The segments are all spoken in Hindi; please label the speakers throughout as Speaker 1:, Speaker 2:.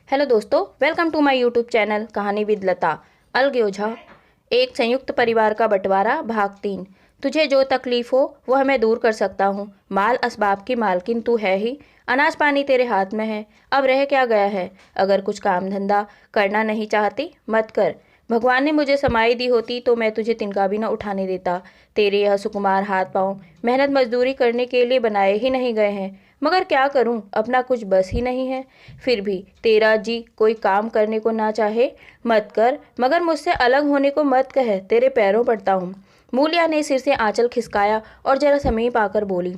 Speaker 1: हेलो दोस्तों, welcome to my YouTube channel कहानी विद लता। अलगयोझा। एक संयुक्त परिवार का बंटवारा भाग 3। तुझे जो तकलीफ हो वह मैं दूर कर सकता हूँ। माल असबाब की मालकिन तू है ही। अनाज पानी तेरे हाथ में है। अब रह क्या गया है। अगर कुछ काम धंधा करना नहीं चाहती मत कर। भगवान ने मुझे समाई दी होती तो मैं तुझे तिनका भी न उठाने देता। तेरे यह सुकुमार हाथ पांव मेहनत मजदूरी करने के लिए बनाए ही नहीं गए हैं। मगर क्या करूं, अपना कुछ बस ही नहीं है। फिर भी तेरा जी कोई काम करने को ना चाहे मत कर, मगर मुझसे अलग होने को मत कह, तेरे पैरों पड़ता हूँ। मूलिया ने सिर से आंचल खिसकाया और जरा समीप आकर बोली,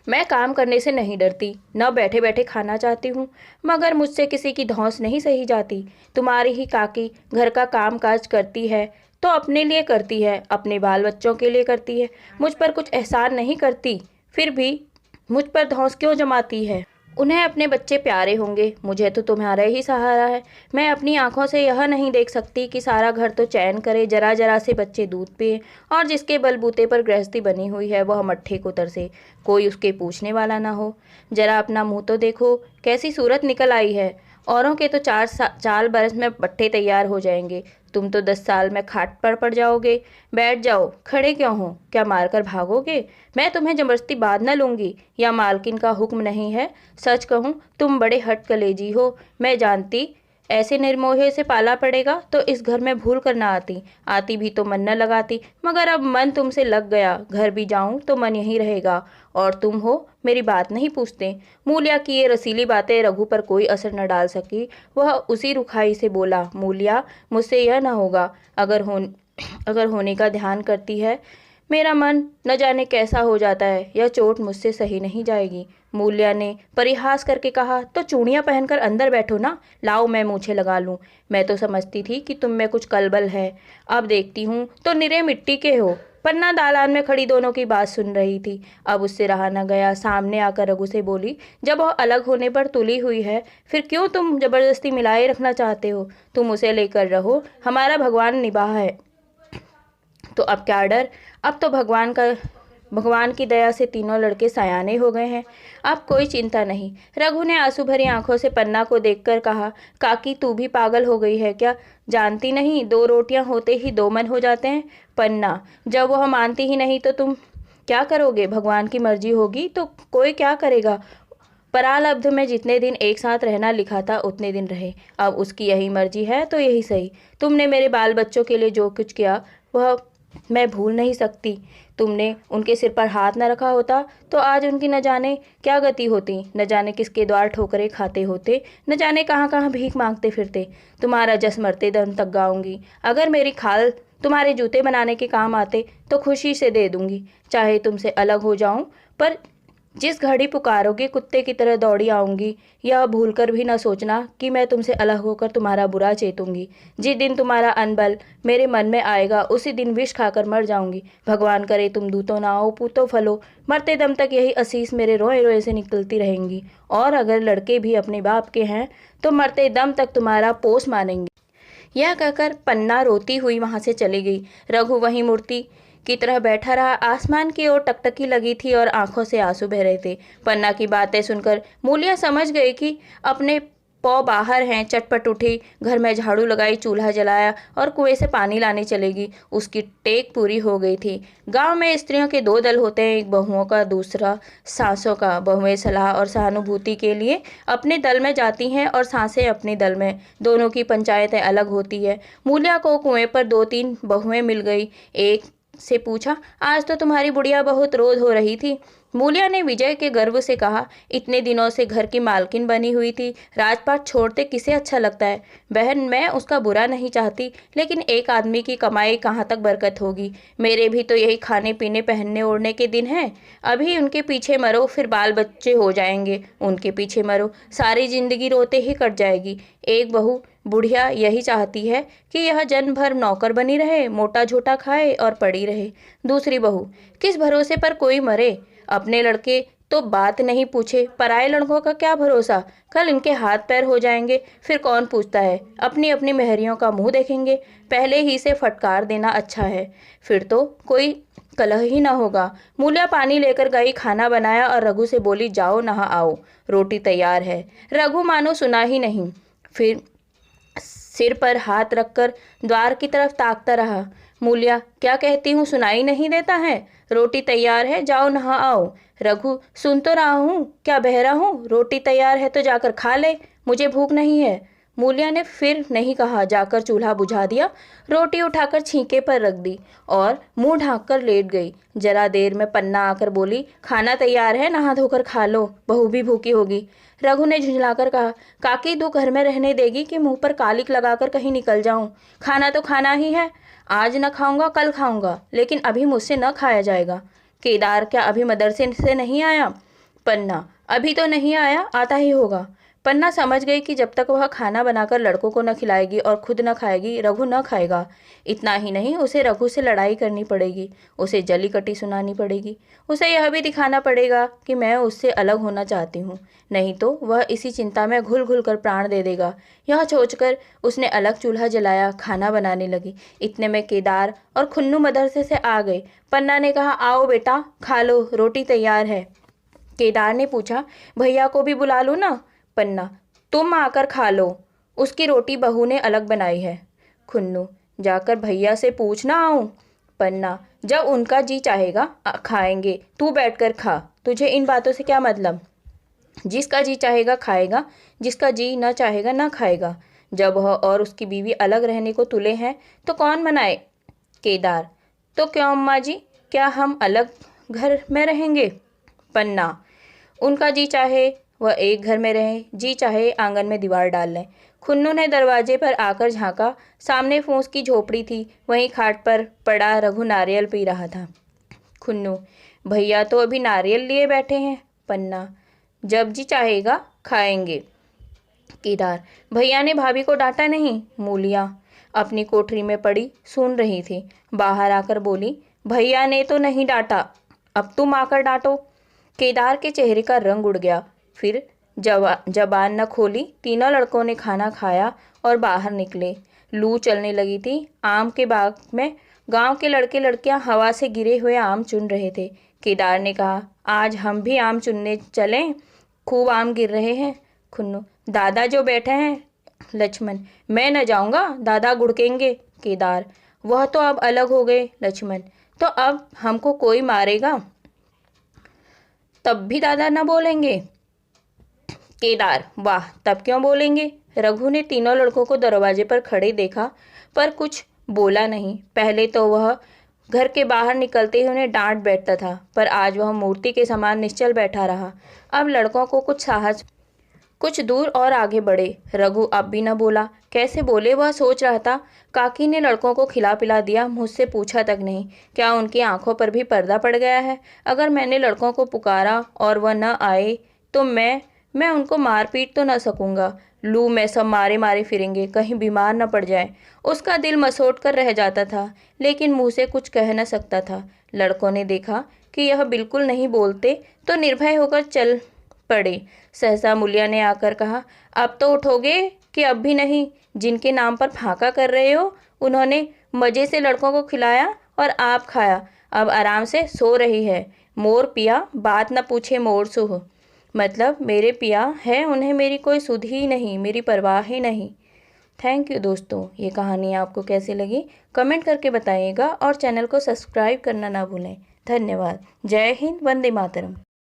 Speaker 1: मैं काम करने से नहीं डरती, न बैठे बैठे खाना चाहती हूँ, मगर मुझसे किसी की धौंस नहीं सही जाती। तुम्हारी ही काकी घर का काम काज करती है तो अपने लिए करती है, अपने बाल बच्चों के लिए करती है, मुझ पर कुछ एहसान नहीं करती। फिर भी मुझ पर धौंस क्यों जमाती है। उन्हें अपने बच्चे प्यारे होंगे, मुझे तो तुम्हारा ही सहारा है। मैं अपनी आंखों से यह नहीं देख सकती कि सारा घर तो चैन करे, जरा जरा से बच्चे दूध पिए, और जिसके बलबूते पर गृहस्थी बनी हुई है वह मट्ठे को तरसे, कोई उसके पूछने वाला ना हो। जरा अपना मुंह तो देखो, कैसी सूरत निकल आई है। औरों के तो 4 बरस में पट्टे तैयार हो जाएंगे, तुम तो 10 साल में खाट पर पड़ जाओगे। बैठ जाओ, खड़े क्यों हो, क्या मारकर भागोगे। मैं तुम्हें जबरदस्ती बांध न लूंगी, या मालकिन का हुक्म नहीं है। सच कहूँ तुम बड़े हट कलेजी हो, मैं जानती। ऐसे निर्मोहे से पाला पड़ेगा तो इस घर में भूल कर ना आती, आती भी तो मन न लगाती, मगर अब मन तुमसे लग गया। घर भी जाऊं तो मन यहीं रहेगा, और तुम हो मेरी बात नहीं पूछते। मूलिया की ये रसीली बातें रघु पर कोई असर न डाल सकी। वह उसी रुखाई से बोला, मूलिया मुझसे यह न होगा। अगर होने का ध्यान करती है, मेरा मन न जाने कैसा हो जाता है, यह चोट मुझसे सही नहीं जाएगी। मूल्या ने परिहास करके कहा, तो चूड़ियां पहनकर अंदर बैठो ना, लाओ मैं मूछें लगा लूं। मैं तो समझती थी कि तुम में कुछ कलबल है, अब देखती हूँ तो निरे मिट्टी के हो। पन्ना दालान में खड़ी दोनों की बात सुन रही थी, अब उससे रहा न गया, सामने आकर रघु से बोली, जब वह अलग होने पर तुली हुई है, फिर क्यों तुम जबरदस्ती मिलाए रखना चाहते हो। तुम उसे लेकर रहो, हमारा भगवान निबाह है, तो अब क्या डर। अब तो भगवान की दया से तीनों लड़के सयाने हो गए हैं, अब कोई चिंता नहीं। रघु ने आंसू भरी आंखों से पन्ना को देखकर कहा, काकी तू भी पागल हो गई है क्या। जानती नहीं, 2 रोटियां होते ही 2 मन हो जाते हैं। पन्ना, जब वह मानती ही नहीं तो तुम क्या करोगे। भगवान की मर्जी होगी तो कोई क्या करेगा। परालब्ध में जितने दिन एक साथ रहना लिखा था उतने दिन रहे, अब उसकी यही मर्जी है तो यही सही। तुमने मेरे बाल बच्चों के लिए जो कुछ किया वह मैं भूल नहीं सकती। तुमने उनके सिर पर हाथ न रखा होता तो आज उनकी न जाने क्या गति होती, न जाने किसके द्वार ठोकरे खाते होते, न जाने कहाँ कहाँ भीख मांगते फिरते। तुम्हारा जस मरते दम तक गाऊंगी। अगर मेरी खाल तुम्हारे जूते बनाने के काम आते तो खुशी से दे दूंगी, चाहे तुमसे अलग हो जाऊं, पर जिस घड़ी पुकारोगे कुत्ते की तरह दौड़ी आऊंगी। यह भूलकर भी न सोचना कि मैं तुमसे अलग होकर तुम्हारा बुरा चेतूंगी। जिस दिन तुम्हारा अनबल मेरे मन में आएगा उसी दिन विष खाकर मर जाऊंगी। भगवान करे तुम दूतो ना हो पूतो फलो, मरते दम तक यही असीस मेरे रोए रोए से निकलती रहेंगी। और अगर लड़के भी अपने बाप के हैं तो मरते दम तक तुम्हारा पोस मानेंगे। यह कहकर पन्ना रोती हुई वहां से चली गई। रघु वहीं मूर्ति की तरह बैठा रहा। आसमान की ओर टकटकी लगी थी और आंखों से आंसू बह रहे थे। पन्ना की बातें सुनकर मूलिया समझ गई कि अपने पौ बाहर हैं। चटपट उठी, घर में झाड़ू लगाई, चूल्हा जलाया और कुएं से पानी लाने चलेगी। उसकी टेक पूरी हो गई थी। गांव में स्त्रियों के 2 दल होते हैं, एक बहुओं का, दूसरा सासों का। बहुएं सलाह और सहानुभूति के लिए अपने दल में जाती हैं और सासें अपने दल में। दोनों की पंचायतें अलग होती है। मूलिया को कुएं पर 2-3 बहुएं मिल गई। एक से पूछा, आज तो तुम्हारी बुढ़िया बहुत रोध हो रही थी। मूलिया ने विजय के गर्व से कहा, इतने दिनों से घर की मालकिन बनी हुई थी, राजपाट छोड़ते किसे अच्छा लगता है। बहन, मैं उसका बुरा नहीं चाहती, लेकिन एक आदमी की कमाई कहाँ तक बरकत होगी। मेरे भी तो यही खाने पीने पहनने ओढ़ने के दिन हैं। अभी उनके पीछे मरो, फिर बाल बच्चे हो जाएंगे, उनके पीछे मरो, सारी जिंदगी रोते ही कट जाएगी। एक बहू बुढ़िया यही चाहती है कि यह जन्म भर नौकर बनी रहे, मोटा झोटा खाए और पड़ी रहे। दूसरी बहू, किस भरोसे पर कोई मरे। अपने लड़के तो बात नहीं पूछे, पराये लड़कों का क्या भरोसा। कल इनके हाथ पैर हो जाएंगे, फिर कौन पूछता है। अपनी अपनी मेहरियों का मुंह देखेंगे। पहले ही से फटकार देना अच्छा है, फिर तो कोई कलह ही न होगा। मूल्या पानी लेकर गई, खाना बनाया और रघु से बोली, जाओ नहा आओ, रोटी तैयार है। रघु मानो सुना ही नहीं, फिर सिर पर हाथ रखकर द्वार की तरफ ताकता रहा। मूल्या, क्या कहती हूँ सुनाई नहीं देता है? रोटी तैयार है, जाओ नहा आओ। रघु, सुन तो रहा हूँ, क्या बहरा हूँ? रोटी तैयार है तो जाकर खा ले, मुझे भूख नहीं है। मूल्या ने फिर नहीं कहा, जाकर चूल्हा बुझा दिया, रोटी उठाकर छींके पर रख दी और मुंह ढांककर लेट गई। जरा देर में पन्ना आकर बोली, खाना तैयार है, नहा धोकर खा लो, बहू भी भूखी होगी। रघु ने झुंझलाकर कहा, काकी तू घर में रहने देगी कि मुंह पर कालिक लगाकर कहीं निकल जाऊं? खाना तो खाना ही है, आज न खाऊंगा कल खाऊंगा, लेकिन अभी मुझसे न खाया जाएगा। केदार क्या अभी मदरसे से नहीं आया? पन्ना, अभी तो नहीं आया, आता ही होगा। पन्ना समझ गई कि जब तक वह खाना बनाकर लड़कों को न खिलाएगी और खुद न खाएगी, रघु न खाएगा। इतना ही नहीं, उसे रघु से लड़ाई करनी पड़ेगी, उसे जली कटी सुनानी पड़ेगी, उसे यह भी दिखाना पड़ेगा कि मैं उससे अलग होना चाहती हूँ, नहीं तो वह इसी चिंता में घुल घुल कर प्राण दे देगा। यह सोचकर उसने अलग चूल्हा जलाया, खाना बनाने लगी। इतने में केदार और खुन्नू मदरसे से आ गए। पन्ना ने कहा, आओ बेटा खा लो, रोटी तैयार है। केदार ने पूछा, भैया को भी बुला लो ना? पन्ना, तुम आकर खा लो, उसकी रोटी बहू ने अलग बनाई है। खुन्नू, जाकर भैया से पूछना आऊं? पन्ना, जब उनका जी चाहेगा खाएंगे, तू बैठकर खा, तुझे इन बातों से क्या मतलब? जिसका जी चाहेगा खाएगा, जिसका जी न चाहेगा न खाएगा। जब वह और उसकी बीवी अलग रहने को तुले हैं तो कौन मनाए? केदार, तो क्यों अम्मा जी, क्या हम अलग घर में रहेंगे? पन्ना, उनका जी चाहे वह एक घर में रहें, जी चाहे आंगन में दीवार डाल लें। खुन्नू ने दरवाजे पर आकर झांका, सामने फूस की झोपड़ी थी, वहीं खाट पर पड़ा रघु नारियल पी रहा था। खुन्नू, भैया तो अभी नारियल लिए बैठे हैं। पन्ना, जब जी चाहेगा खाएंगे। केदार, भैया ने भाभी को डांटा नहीं? मूलिया अपनी कोठरी में पड़ी सुन रही थी, बाहर आकर बोली, भैया ने तो नहीं डांटा, अब तुम आकर डांटो। केदार के चेहरे का रंग उड़ गया, फिर जबान न खोली। तीनों लड़कों ने खाना खाया और बाहर निकले। लू चलने लगी थी। आम के बाग में गांव के लड़के लड़कियां हवा से गिरे हुए आम चुन रहे थे। केदार ने कहा, आज हम भी आम चुनने चलें, खूब आम गिर रहे हैं। खुन्नू, दादा जो बैठे हैं। लक्ष्मण, मैं न जाऊंगा, दादा गुड़केंगे। केदार, वह तो अब अलग हो गए। लक्ष्मण, तो अब हमको कोई मारेगा तब भी दादा न बोलेंगे? केदार, वाह, तब क्यों बोलेंगे? रघु ने तीनों लड़कों को दरवाजे पर खड़े देखा पर कुछ बोला नहीं। पहले तो वह घर के बाहर निकलते ही उन्हें डांट बैठता था, पर आज वह मूर्ति के समान निश्चल बैठा रहा। अब लड़कों को कुछ साहस, कुछ दूर और आगे बढ़े। रघु अब भी न बोला, कैसे बोले वह सोच रहा था। काकी ने लड़कों को खिला पिला दिया, मुझसे पूछा तक नहीं। क्या उनकी आंखों पर भी पर्दा पड़ गया है? अगर मैंने लड़कों को पुकारा और वह न आए तो मैं उनको मार पीट तो न सकूंगा। लू में सब मारे मारे फिरेंगे, कहीं बीमार न पड़ जाए। उसका दिल मसोट कर रह जाता था, लेकिन मुंह से कुछ कह न सकता था। लड़कों ने देखा कि यह बिल्कुल नहीं बोलते तो निर्भय होकर चल पड़े। सहसा मूल्या ने आकर कहा, अब तो उठोगे कि अब भी नहीं? जिनके नाम पर फाका कर रहे हो, उन्होंने मजे से लड़कों को खिलाया और आप खाया, अब आराम से सो रही है। मोर पिया बात न पूछे मोर सुह, मतलब मेरे पिया है, उन्हें मेरी कोई सुध ही नहीं, मेरी परवाह ही नहीं। थैंक यू दोस्तों, ये कहानी आपको कैसी लगी कमेंट करके बताइएगा और चैनल को सब्सक्राइब करना ना भूलें। धन्यवाद। जय हिंद, वंदे मातरम।